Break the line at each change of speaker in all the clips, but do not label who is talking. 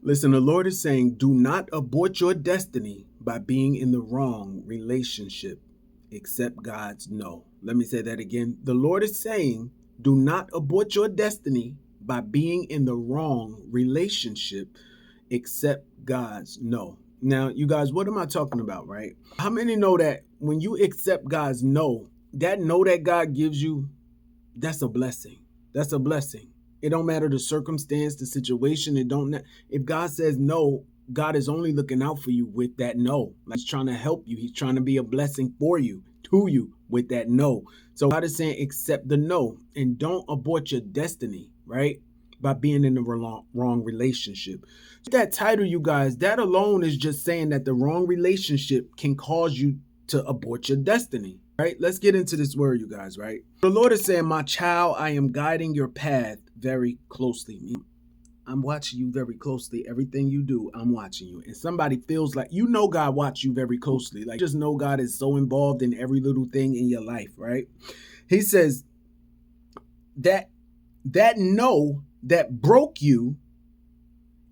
Listen, the Lord is saying, do not abort your destiny by being in the wrong relationship. Accept God's no. Let me say that again. The Lord is saying, do not abort your destiny by being in the wrong relationship. Accept God's no. Now, you guys, what am I talking about, right? How many know that when you accept God's no that God gives you, that's a blessing. That's a blessing. It don't matter the circumstance, the situation. If God says no, God is only looking out for you with that no. Like, he's trying to help you. He's trying to be a blessing for you, to you with that no. So God is saying, accept the no and don't abort your destiny, right? By being in the wrong relationship. That title, you guys, that alone is just saying that the wrong relationship can cause you to abort your destiny, right? Let's get into this word, you guys, right? The Lord is saying, my child, I am guiding your path very closely. I'm watching you very closely. Everything you do, I'm watching you. And somebody feels like, God watch you very closely. Like, just know God is so involved in every little thing in your life, right? He says that no that broke you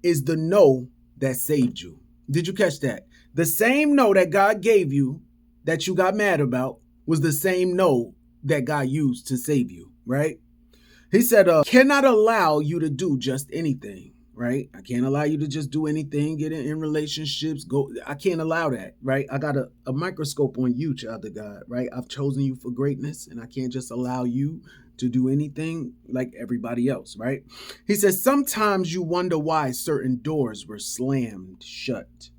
is the no that saved you. Did you catch that? The same no that God gave you that you got mad about was the same no that God used to save you, right? He said, cannot allow you to do just anything, right? I can't allow you to just do anything, get in relationships, I can't allow that, right? I got a microscope on you, child of God, right? I've chosen you for greatness, and I can't just allow you to do anything like everybody else, right? He says, sometimes you wonder why certain doors were slammed shut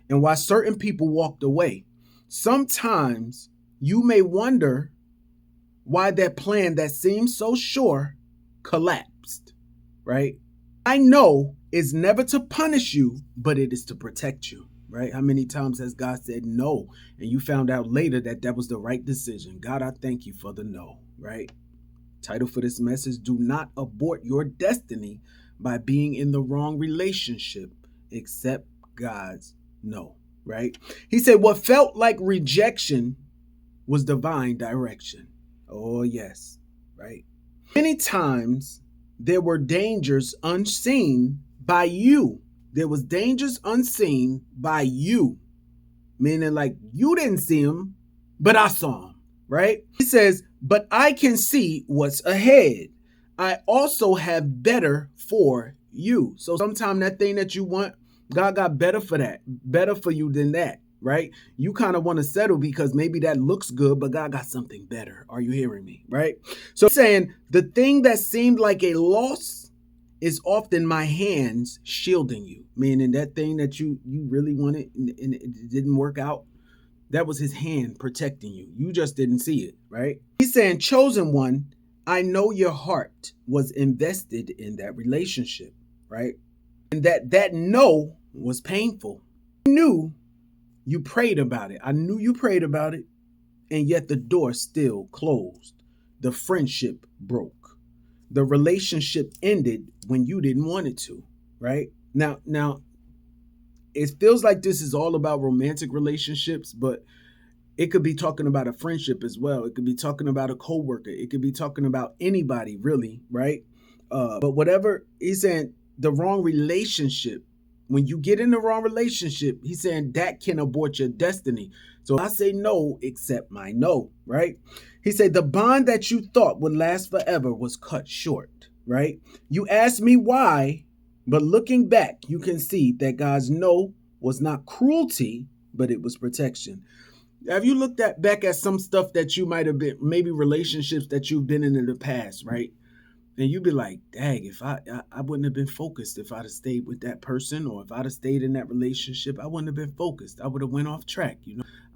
and why certain people walked away. Sometimes you may wonder why that plan that seems so sure collapsed, right? I know it's never to punish you, but it is to protect you, right? How many times has God said no, and you found out later that that was the right decision? God, I thank you for the no, right? Title for this message, do not abort your destiny by being in the wrong relationship. Accept God's no, right? He said what felt like rejection was divine direction. Oh, yes, right? Many times there were dangers unseen by you. There was dangers unseen by you, meaning like you didn't see them, but I saw them, right? He says, but I can see what's ahead. I also have better for you. So sometimes that thing that you want, God got better for that, better for you than that, right? You kind of want to settle because maybe that looks good, but God got something better. Are you hearing me, right? So saying the thing that seemed like a loss is often my hands shielding you, meaning that thing that you really wanted and it didn't work out. That was his hand protecting you. You just didn't see it, right? He's saying, chosen one, I know your heart was invested in that relationship, right? And that no was painful. I knew you prayed about it. I knew you prayed about it. And yet the door still closed. The friendship broke. The relationship ended when you didn't want it to, right? Now, it feels like this is all about romantic relationships, but it could be talking about a friendship as well. It could be talking about a coworker. It could be talking about anybody, really, right? But whatever, he's saying the wrong relationship. When you get in the wrong relationship, he's saying that can abort your destiny. So I say no, accept my no, right? He said the bond that you thought would last forever was cut short, right? You asked me why, but looking back, you can see that God's no was not cruelty, but it was protection. Have you looked back at some stuff that you might have been, maybe relationships that you've been in the past, right? And you'd be like, dang, if I wouldn't have been focused if I'd have stayed with that person, or if I'd have stayed in that relationship, I wouldn't have been focused. I would have went off track.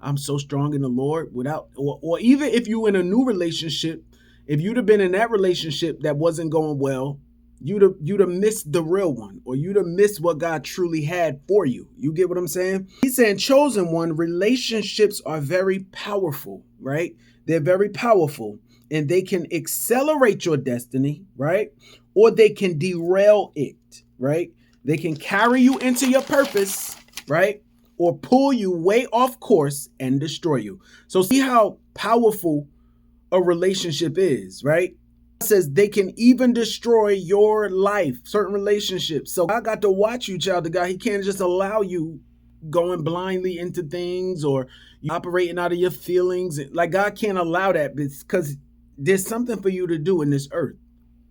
I'm so strong in the Lord or even if you in a new relationship, if you'd have been in that relationship that wasn't going well, you'd have missed the real one, or you'd have missed what God truly had for you. You get what I'm saying? He's saying, chosen one, relationships are very powerful, right? They're very powerful. And they can accelerate your destiny, right? Or they can derail it, right? They can carry you into your purpose, right? Or pull you way off course and destroy you. So see how powerful a relationship is, right? says they can even destroy your life, certain relationships. So God got to watch you, child of God. He can't just allow you going blindly into things or you operating out of your feelings. Like, God can't allow that because there's something for you to do in this earth,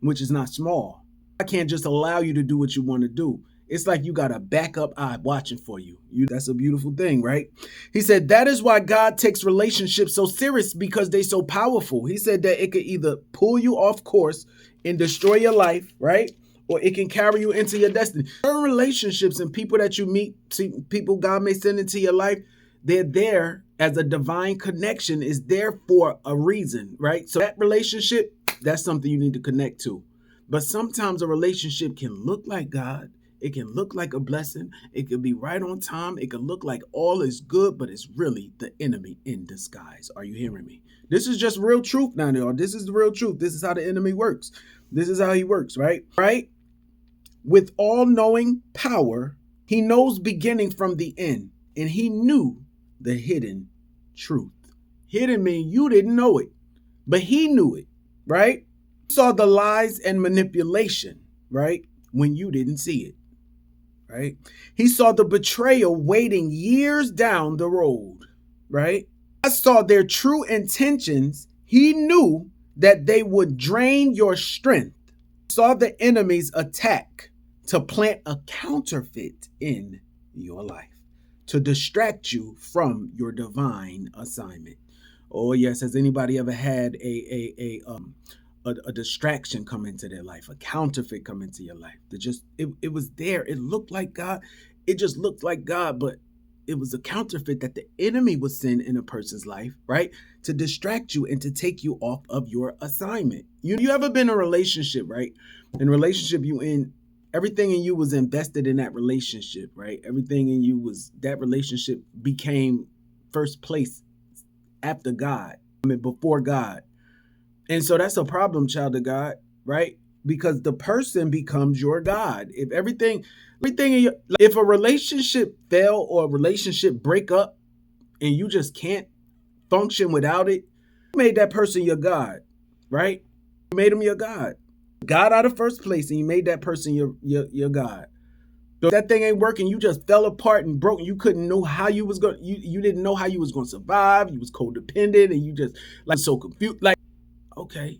which is not small. I can't just allow you to do what you want to do. It's like you got a backup eye watching for you. That's a beautiful thing, right? He said that is why God takes relationships so serious, because they're so powerful. He said that it could either pull you off course and destroy your life, right? Or it can carry you into your destiny. Certain relationships and people that you meet, people God may send into your life, they're there as a divine connection, is there for a reason, right? So that relationship, that's something you need to connect to. But sometimes a relationship can look like God. It can look like a blessing. It can be right on time. It can look like all is good, but it's really the enemy in disguise. Are you hearing me? This is just real truth now, y'all. This is the real truth. This is how the enemy works. This is how he works, right? Right? With all-knowing power, he knows beginning from the end, and he knew the hidden truth. Hidden means you didn't know it, but he knew it, right? He saw the lies and manipulation, right, when you didn't see it. Right? He saw the betrayal waiting years down the road, right? I saw their true intentions. He knew that they would drain your strength. He saw the enemy's attack to plant a counterfeit in your life, to distract you from your divine assignment. Oh yes, has anybody ever had a distraction come into their life, a counterfeit come into your life? It was there. It looked like God. It just looked like God, but it was a counterfeit that the enemy would send in a person's life, right? To distract you and to take you off of your assignment. You ever been in a relationship, right? In a relationship you in, everything in you was invested in that relationship, right? Everything in you was, that relationship became first place after God. Before God. And so that's a problem, child of God, right? Because the person becomes your God. If if a relationship fail or a relationship break up and you just can't function without it, you made that person your God, right? You made him your God. God out of first place, and you made that person your God. So if that thing ain't working, you just fell apart and broke. You couldn't know how you was going. You didn't know how you was going to survive. You was codependent, and you just like so confused. Like, okay,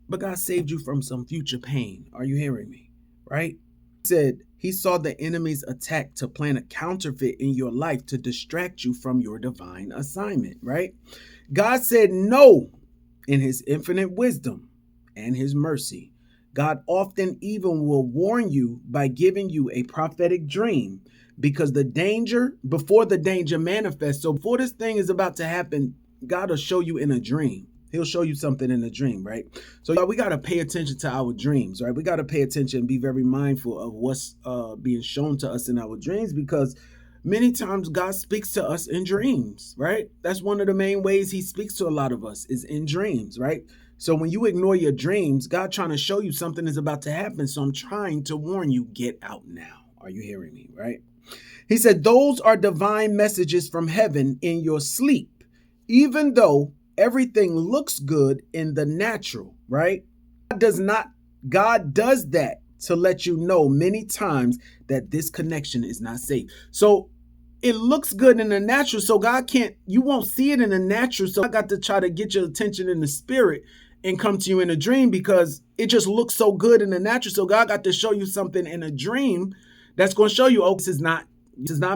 but God saved you from some future pain. Are you hearing me? Right? He said he saw the enemy's attack to plant a counterfeit in your life to distract you from your divine assignment. Right? God said no in his infinite wisdom and his mercy. God often even will warn you by giving you a prophetic dream, because before the danger manifests. So before this thing is about to happen, God will show you in a dream. He'll show you something in a dream, right? So we got to pay attention to our dreams, right? We got to pay attention and be very mindful of what's being shown to us in our dreams, because many times God speaks to us in dreams, right? That's one of the main ways he speaks to a lot of us, is in dreams, right? So when you ignore your dreams, God trying to show you something is about to happen. So I'm trying to warn you, get out now. Are you hearing me, right? He said, those are divine messages from heaven in your sleep, even though everything looks good in the natural, right? God does that to let you know many times that this connection is not safe. So it looks good in the natural. So you won't see it in the natural. So I got to try to get your attention in the spirit and come to you in a dream, because it just looks so good in the natural. So God got to show you something in a dream that's going to show you, oh, this is not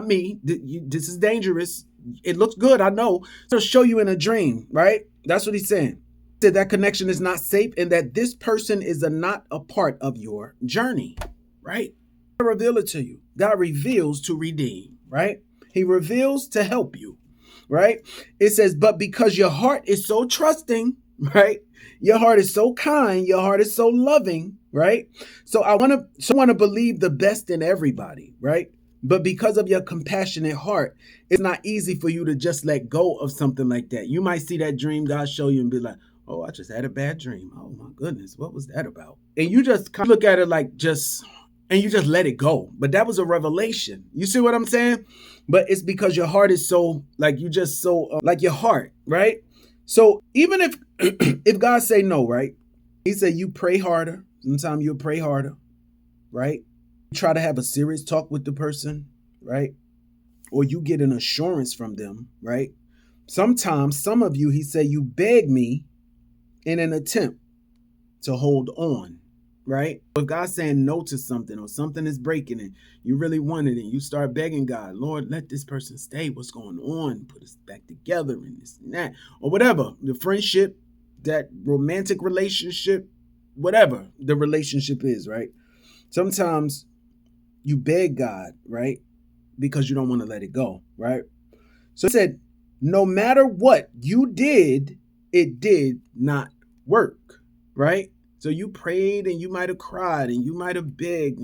me. This is dangerous. It looks good, I know. So show you in a dream, right? That's what he's saying. He said that connection is not safe and that this person is not a part of your journey, right? God reveal it to you. God reveals to redeem, right? He reveals to help you, right? It says, but because your heart is so trusting, right? Your heart is so kind. Your heart is so loving, right? So I want to believe the best in everybody, right? But because of your compassionate heart, it's not easy for you to just let go of something like that. You might see that dream God show you and be like, oh, I just had a bad dream. Oh my goodness, what was that about? And you just kind of look at it like and you just let it go. But that was a revelation. You see what I'm saying? But it's because your heart is so, like, you just so, like your heart, right? So even if God say no, right? He said you pray harder. Sometimes you'll pray harder, right? You try to have a serious talk with the person, right? Or you get an assurance from them, right? Sometimes, some of you, he said, you beg me in an attempt to hold on, right? If God's saying no to something or something is breaking and you really want it and you start begging God, Lord, let this person stay. What's going on? Put us back together and this and that, or whatever. The friendship, that romantic relationship, whatever the relationship is, right? Sometimes you beg God, right? Because you don't want to let it go, right? So he said, no matter what you did, it did not work, right? So you prayed and you might have cried and you might have begged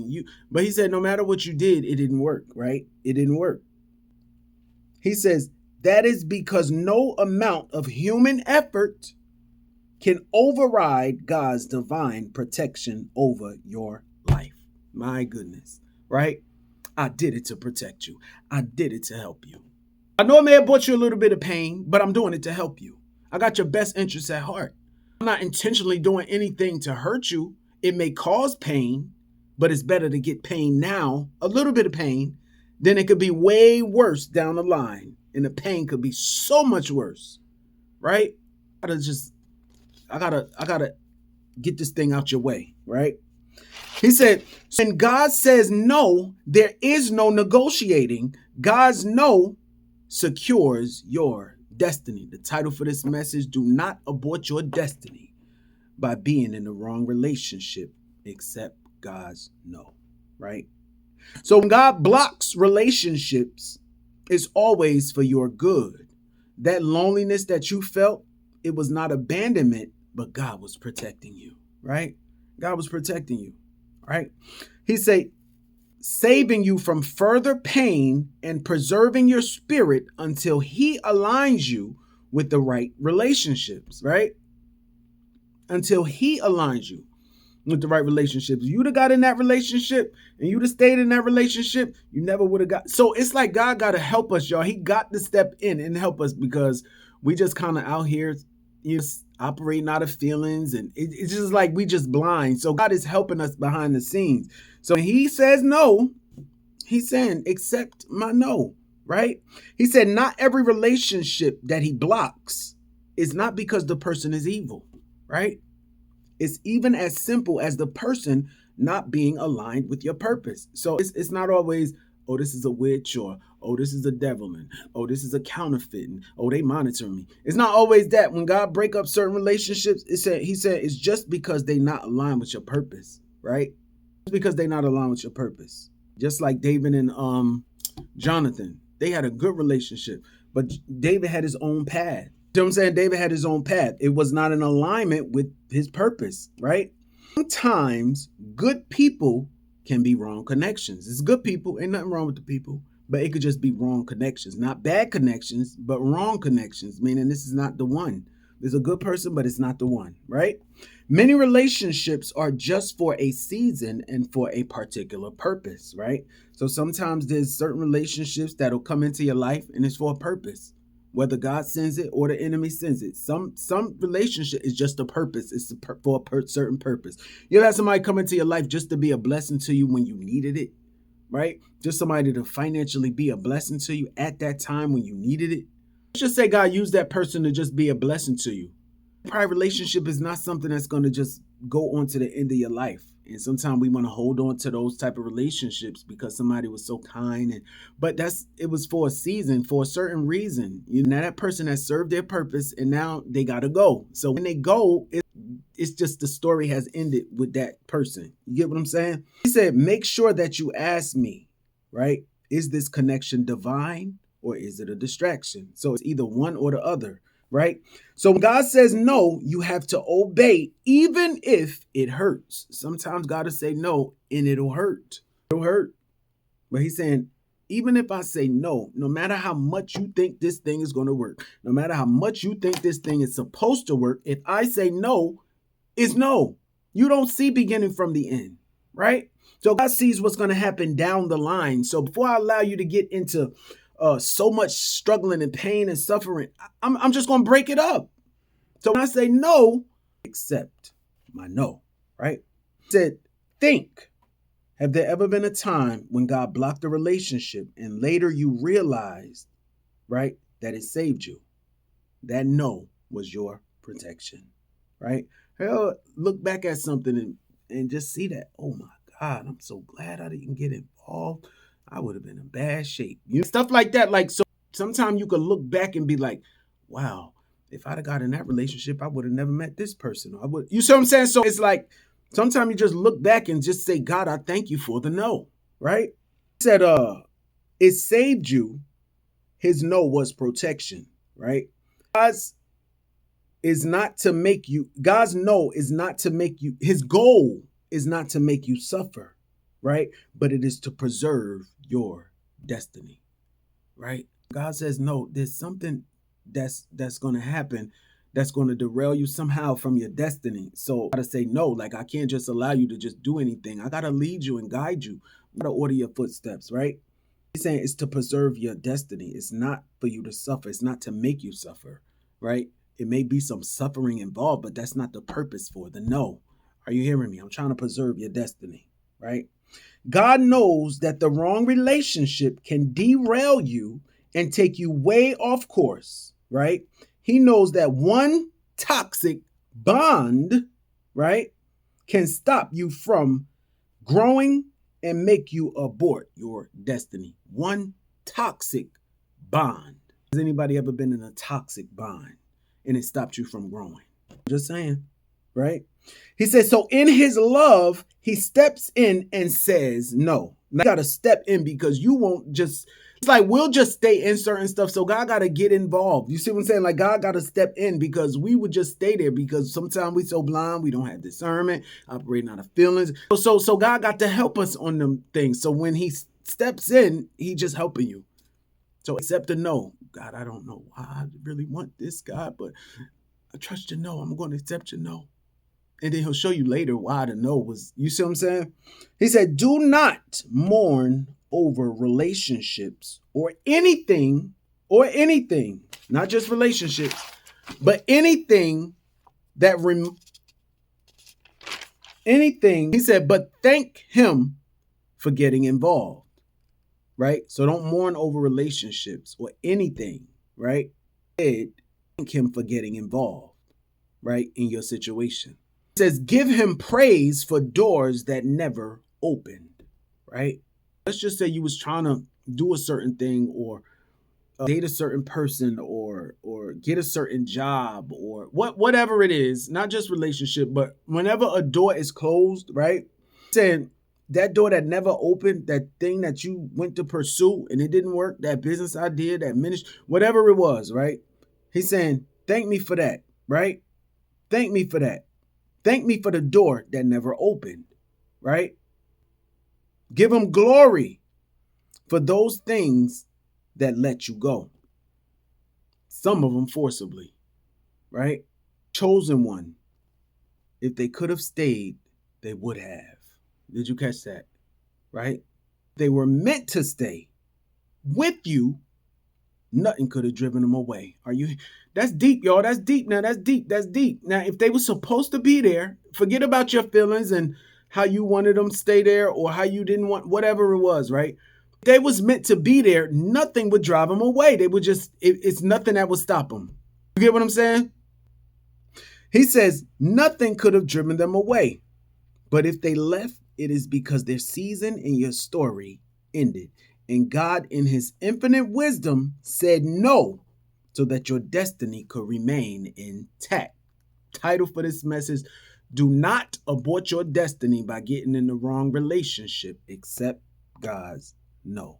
but he said, no matter what you did, it didn't work, right? It didn't work. He says, that is because no amount of human effort can override God's divine protection over your life. My goodness, right? I did it to protect you. I did it to help you. I know it may have brought you a little bit of pain, but I'm doing it to help you. I got your best interests at heart. I'm not intentionally doing anything to hurt you. It may cause pain, but it's better to get pain now, a little bit of pain, than it could be way worse down the line. And the pain could be so much worse, right? I gotta get this thing out your way, right? He said, when God says no, there is no negotiating. God's no secures your destiny. The title for this message, do not abort your destiny by being in the wrong relationship, accept God's no, right? So when God blocks relationships, it's always for your good. That loneliness that you felt, it was not abandonment, but God was protecting you, right? God was protecting you, right? He said, saving you from further pain and preserving your spirit until he aligns you with the right relationships, right? Until he aligns you with the right relationships. You'd have got in that relationship and you'd have stayed in that relationship, you never would have got. So it's like God got to help us, y'all. He got to step in and help us because we just kind of out here, operating out of feelings, and it's just like we just blind. So God is helping us behind the scenes. So when he says no, he's saying, accept my no, right? He said, not every relationship that he blocks is not because the person is evil, right? It's even as simple as the person not being aligned with your purpose. So it's not always, oh, this is a witch, or, oh, this is a devil, and, oh, this is a counterfeit, and, oh, they monitor me. It's not always that. When God break up certain relationships, he said it's just because they not aligned with your purpose, right? It's because they not aligned with your purpose. Just like David and Jonathan, they had a good relationship, but David had his own path. You know what I'm saying? David had his own path. It was not in alignment with his purpose, right? Sometimes good people can be wrong connections. It's good people, ain't nothing wrong with the people, but it could just be wrong connections. Not bad connections, but wrong connections, meaning this is not the one. There's a good person, but it's not the one, right? Many relationships are just for a season and for a particular purpose, right? So sometimes there's certain relationships that'll come into your life and it's for a purpose. Whether God sends it or the enemy sends it. Some relationship is just a purpose. It's for a certain purpose. You ever had somebody come into your life just to be a blessing to you when you needed it, right? Just somebody to financially be a blessing to you at that time when you needed it. Let's just say God used that person to just be a blessing to you. Private relationship is not something that's going to just go on to the end of your life. And sometimes we want to hold on to those type of relationships because somebody was so kind. But it was for a season, for a certain reason. Now that person has served their purpose and now they got to go. So when they go, it's just the story has ended with that person. You get what I'm saying? He said, make sure that you ask me, right? Is this connection divine or is it a distraction? So it's either one or the other. Right? So when God says no, you have to obey, even if it hurts. Sometimes God will say no and it'll hurt. It'll hurt. But he's saying, even if I say no, no matter how much you think this thing is going to work, no matter how much you think this thing is supposed to work, if I say no, it's no. You don't see beginning from the end, right? So God sees what's going to happen down the line. So before I allow you to get into so much struggling and pain and suffering, I'm just going to break it up. So when I say no, accept my no, right? It said, think. Have there ever been a time when God blocked a relationship and later you realized, right, that it saved you? That no was your protection, right? Hell, look back at something and just see that, oh my God, I'm so glad I didn't get involved. I would have been in bad shape. Stuff like that. Like, so sometimes you could look back and be like, wow, if I'd have got in that relationship, I would have never met this person. You see what I'm saying? So it's like, sometimes you just look back and just say, God, I thank you for the no, right? He said, it saved you. His no was protection, right? God's is not to make you, God's no is not to make you, his goal is not to make you suffer, right? But it is to preserve your destiny, right? God says, no, there's something that's going to happen that's going to derail you somehow from your destiny. So I got to say no, like I can't just allow you to just do anything. I got to lead you and guide you. I got to order your footsteps, right? He's saying it's to preserve your destiny. It's not for you to suffer. It's not to make you suffer, right? It may be some suffering involved, but that's not the purpose for the no. Are you hearing me? I'm trying to preserve your destiny, right? God knows that the wrong relationship can derail you and take you way off course, right? He knows that one toxic bond, right, can stop you from growing and make you abort your destiny. One toxic bond. Has anybody ever been in a toxic bond and it stopped you from growing? Just saying, right? He says, so in his love, he steps in and says, no. Now, you got to step in because you won't just, it's like we'll just stay in certain stuff. So God got to get involved. You see what I'm saying? Like God got to step in because we would just stay there because sometimes we so blind, we don't have discernment, operating out of feelings. So God got to help us on them things. So when he steps in, he just helping you. So accept the no. God, I don't know why I really want this, God, but I trust your no. I'm going to accept your no. And then he'll show you later why the no was, you see what I'm saying? He said, do not mourn over relationships or anything, not just relationships, but anything that, he said, but thank him for getting involved, right? So don't mourn over relationships or anything, right? Thank him for getting involved, right, in your situation. It says, give him praise for doors that never opened, right? Let's just say you was trying to do a certain thing or date a certain person or get a certain job or whatever it is, not just relationship, but whenever a door is closed, right? Saying that door that never opened, that thing that you went to pursue and it didn't work, that business idea, that ministry, whatever it was, right? He's saying, thank me for that, right? Thank me for that. Thank me for the door that never opened, right? Give him glory for those things that let you go. Some of them forcibly, right? Chosen one. If they could have stayed, they would have. Did you catch that? Right? They were meant to stay with you. Nothing could have driven them away. That's deep, y'all. That's deep. Now, that's deep. That's deep. Now, if they were supposed to be there, forget about your feelings and how you wanted them to stay there or how you didn't want, whatever it was, right? If they was meant to be there, nothing would drive them away. They would just, it's nothing that would stop them. You get what I'm saying? He says, nothing could have driven them away. But if they left, it is because their season in your story ended. And God, in his infinite wisdom, said no so that your destiny could remain intact. Title for this message, do not abort your destiny by getting in the wrong relationship. Accept God's no.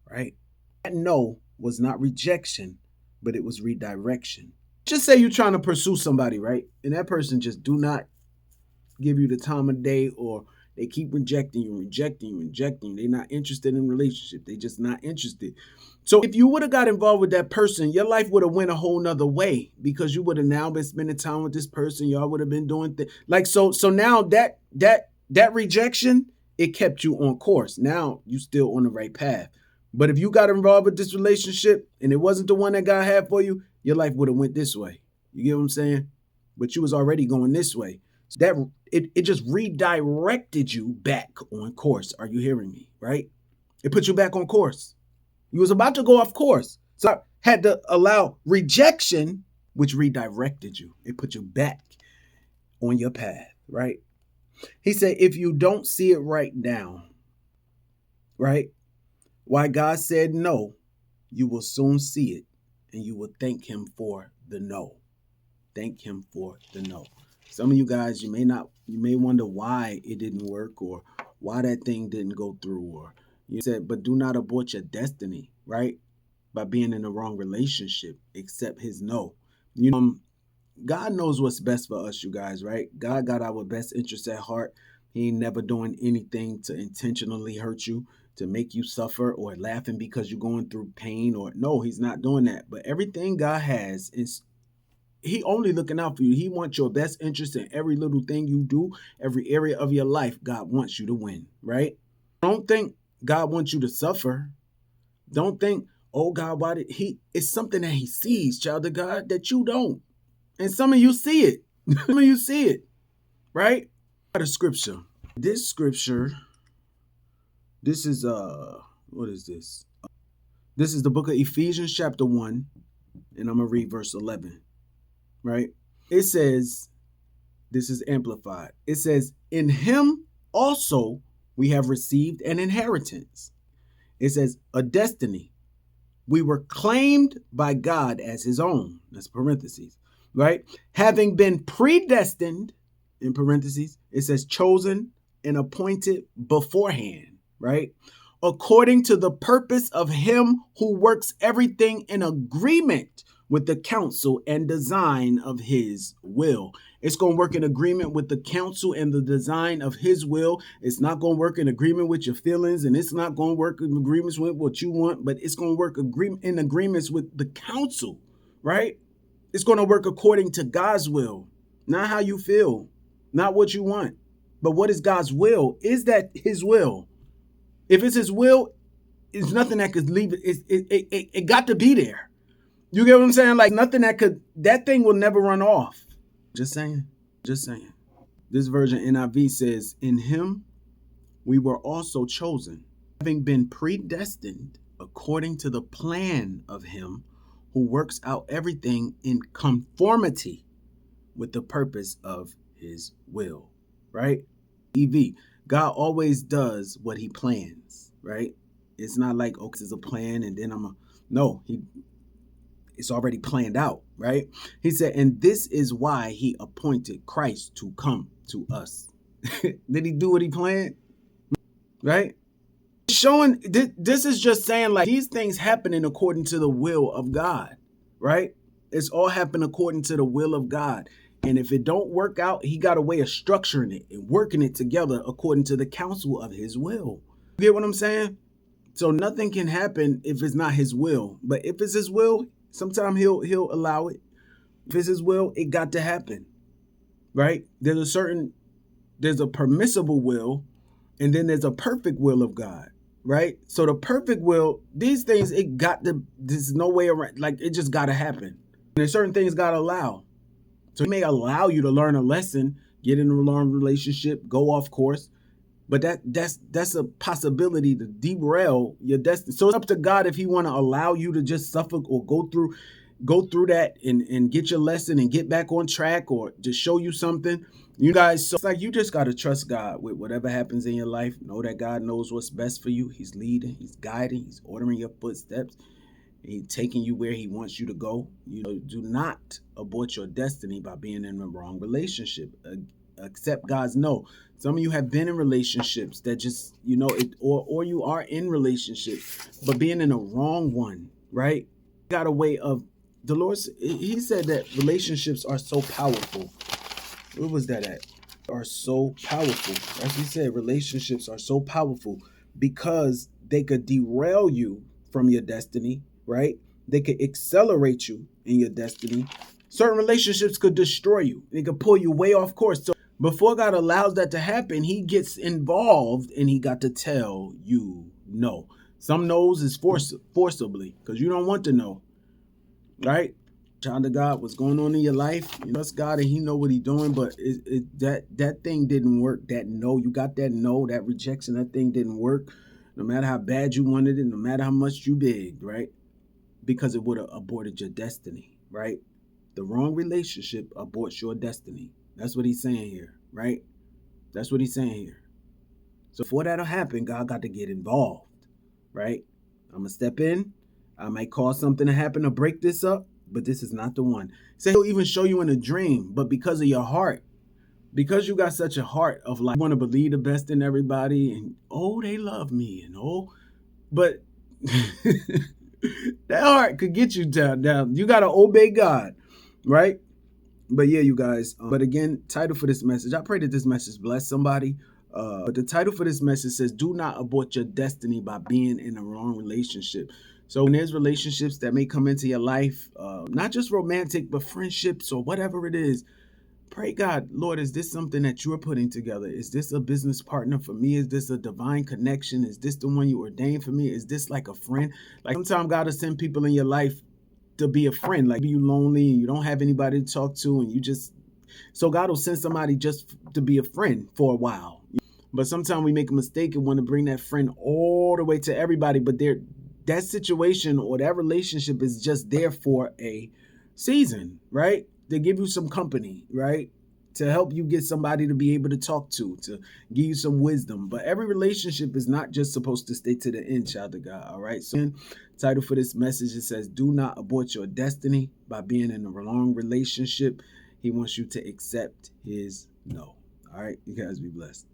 Right? That no was not rejection, but it was redirection. Just say you're trying to pursue somebody, right? And that person just do not give you the time of day or they keep rejecting you. They're not interested in relationship. They just not interested. So if you would have got involved with that person, your life would have went a whole nother way because you would have now been spending time with this person. Y'all would have been doing things like so. So now that rejection, it kept you on course. Now you still on the right path. But if you got involved with this relationship and it wasn't the one that God had for you, your life would have went this way. You get what I'm saying? But you was already going this way. That it just redirected you back on course. Are you hearing me? Right? It put you back on course. You was about to go off course. So I had to allow rejection, which redirected you. It put you back on your path, right? He said, if you don't see it right now, right? Why God said no, you will soon see it, and you will thank him for the no. Thank him for the no. Some of you guys, you may wonder why it didn't work or why that thing didn't go through, or you said, but do not abort your destiny, right? By being in the wrong relationship, accept his no. God knows what's best for us, you guys, right? God got our best interests at heart. He ain't never doing anything to intentionally hurt you, to make you suffer, or laughing because you're going through pain, or no, he's not doing that. But everything God has is he only looking out for you. He wants your best interest in every little thing you do, every area of your life. God wants you to win, right? Don't think God wants you to suffer. Don't think, oh God, why did it's something that he sees, child of God, that you don't. And some of you see it. Some of you see it, right? The scripture. This scripture, this is what is this? This is the book of Ephesians chapter 1, and I'm going to read verse 11. Right? It says, this is amplified. It says, in him also we have received an inheritance. It says, a destiny. We were claimed by God as his own. That's parentheses, right? Having been predestined, in parentheses, it says chosen and appointed beforehand, right? According to the purpose of him who works everything in agreement with the counsel and design of his will. It's going to work in agreement with the counsel and the design of his will. It's not going to work in agreement with your feelings, and it's not going to work in agreements with what you want, but it's going to work in agreements with the counsel, right? It's going to work according to God's will, not how you feel, not what you want, but what is God's will? Is that his will? If it's his will, it's nothing that could leave it. It got to be there. You get what I'm saying? Like nothing that thing will never run off. Just saying. This version NIV says, in him we were also chosen, having been predestined according to the plan of him who works out everything in conformity with the purpose of his will, right? EV, God always does what he plans, right? It's not like, oh, this is a plan and then no, it's already planned out, right? He said, and this is why he appointed Christ to come to us. Did he do what he planned? Right? Showing, this is just saying like these things happening according to the will of God, right? It's all happened according to the will of God. And if it don't work out, he got a way of structuring it and working it together according to the counsel of his will. You get what I'm saying? So nothing can happen if it's not his will. But if it's his will, sometimes he'll allow it. If it's his will, it got to happen, right? There's a permissible will, and then there's a perfect will of God, right? So the perfect will, these things, there's no way around, like it just got to happen. And there's certain things God allow. So he may allow you to learn a lesson, get in a long relationship, go off course, but that's a possibility to derail your destiny. So it's up to God if he want to allow you to just suffer or go through that and get your lesson and get back on track or just show you something. You guys, so it's like you just got to trust God with whatever happens in your life. Know that God knows what's best for you. He's leading, he's guiding, he's ordering your footsteps. He's taking you where he wants you to go. You know, do not abort your destiny by being in the wrong relationship. Accept God's no. Some of you have been in relationships that just, or you are in relationships, but being in a wrong one, right? Got a way of, the Lord, he said that relationships are so powerful. Where was that at? Are so powerful. As he said, relationships are so powerful because they could derail you from your destiny, right? They could accelerate you in your destiny. Certain relationships could destroy you. They could pull you way off course. So before God allows that to happen, he gets involved and he got to tell you no. Some no's is forcibly because you don't want to know, right? Child of God, what's going on in your life? You trust God and He know what He's doing, but that thing didn't work. That no, you got that no, that rejection, that thing didn't work. No matter how bad you wanted it, no matter how much you begged, right? Because it would have aborted your destiny, right? The wrong relationship aborts your destiny. That's what He's saying here, right? That's what He's saying here. So for that'll happen, God got to get involved, right? I'm gonna step in. I might cause something to happen to break this up, but this is not the one. So He'll even show you in a dream, but because of your heart, because you got such a heart of like, you want to believe the best in everybody, and oh, they love me, and oh, but that heart could get you down. You gotta obey God, right? But yeah, you guys. But again, title for this message. I pray that this message bless somebody. But the title for this message says, "Do not abort your destiny by being in the wrong relationship." So when there's relationships that may come into your life, not just romantic, but friendships or whatever it is, pray God, Lord, is this something that you're putting together? Is this a business partner for me? Is this a divine connection? Is this the one you ordained for me? Is this like a friend? Like sometimes God will send people in your life to be a friend. Like you lonely and you don't have anybody to talk to, and you just, so God will send somebody just to be a friend for a while. But sometimes we make a mistake and want to bring that friend all the way to everybody, but that situation or that relationship is just there for a season, right? They give you some company, right? To help you get somebody to be able to talk to give you some wisdom. But every relationship is not just supposed to stay to the end, child of God, all right? So title for this message, it says, "Do not abort your destiny by being in a wrong relationship." He wants you to accept His no. All right, you guys be blessed.